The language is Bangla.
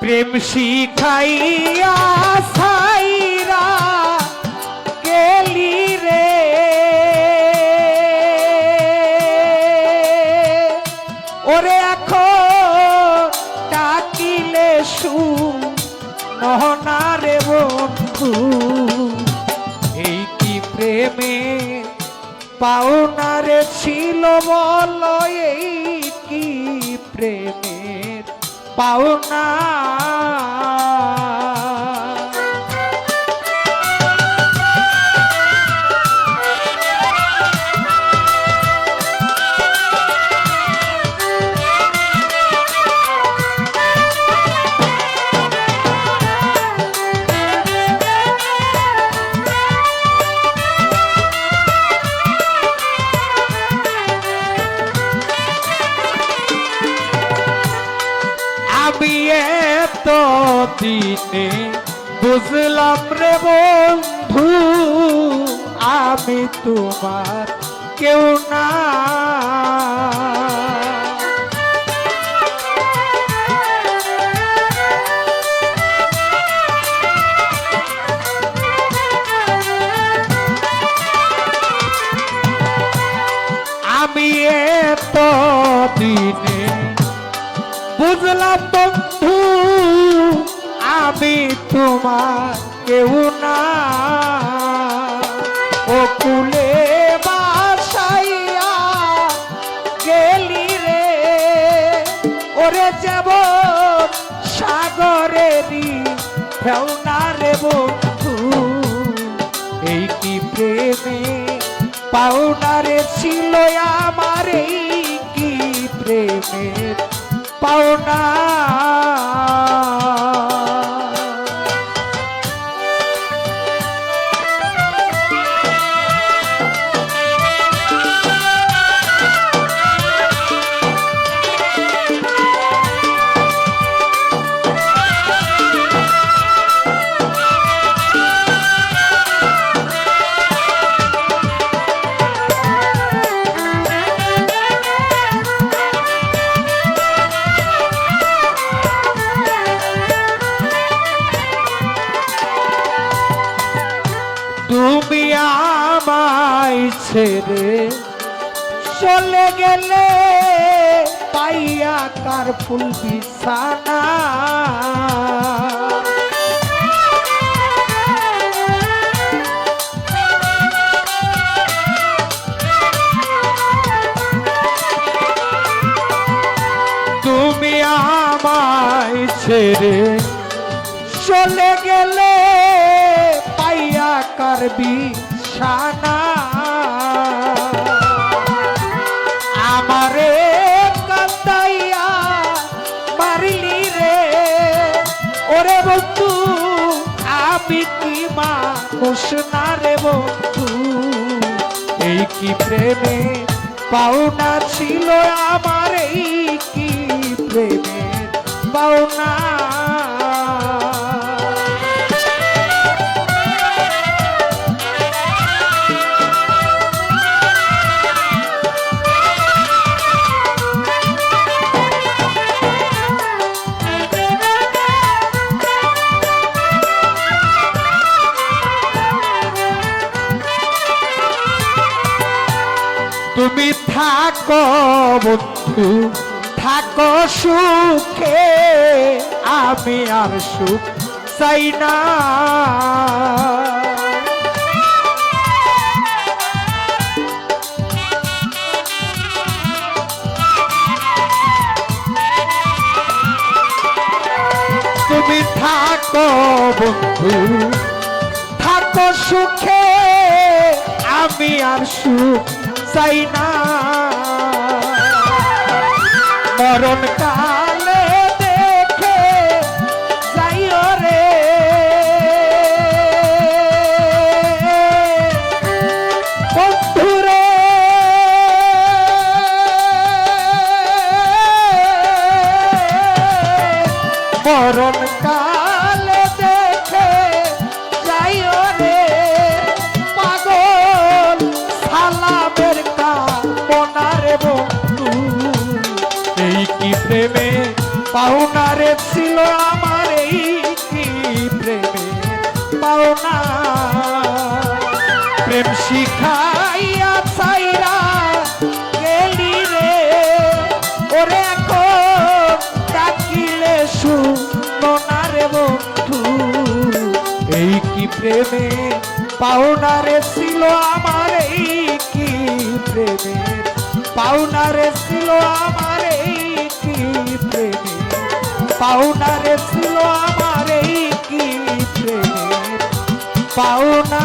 প্রেম শিখাইয়া সাইরা গেলি রে, ওরে এখন ডাকিলে শুননা রে বন্ধু, এই কি প্রেমে পাওনা রে ছিল বল, এই কি প্রেমের পাওনা। আমি এত দিনে বুঝলাম রে বন্ধু, আমি তোমার কেউ না। আমি এত দিনে বুঝলাম বন্ধু, আমি তোমার কেউ না। ও কুলে বাসাইয়া গেলি রে, ওরে যাব সাগরেরই ফেওনা রে বন্ধু, এই কি প্রেমে পাওনা রে ছিল আমার, এই কি প্রেমের পাওনা। তুমি আমায় ছেড়ে চলে গেলে, পাইয়া কার ফুল বিছানা। তুমি আমায় ছেড়ে চলে গেলে, পাইয়া কার বিছানা। আমারে কাঁদাইয়া মারিলি রে, ওরে বন্ধু আমি কি মানুষ না রে বন্ধু, এই কি প্রেমে পাওনা ছিল আমার, এই কি প্রেমের পাওনা। তুমি থাকো বন্ধু থাকো সুখে, আমি আর সুখ চাই না। তুমি থাকো বন্ধু থাকো সুখে, আমি আর সুখ চাই না। মরণ কালে দেখে যাইও রে, বন্ধুরে মরণ কালে দেখে যাইও রে, পাগল পাওনারে ছিল আমার এই কি প্রেমের পাওনা প্রেম শিখাইয়া চাইরা গেলি রে ওরে এখন ডাকিলে শুনো না রে বন্ধু এই কি প্রেমের পাওনারে ছিল আমার এই কি প্রেমের পাওনারে ছিল আমার এই কি প্রেমের পাওনারে ছিল আমার এই কি প্রেমের পাওনা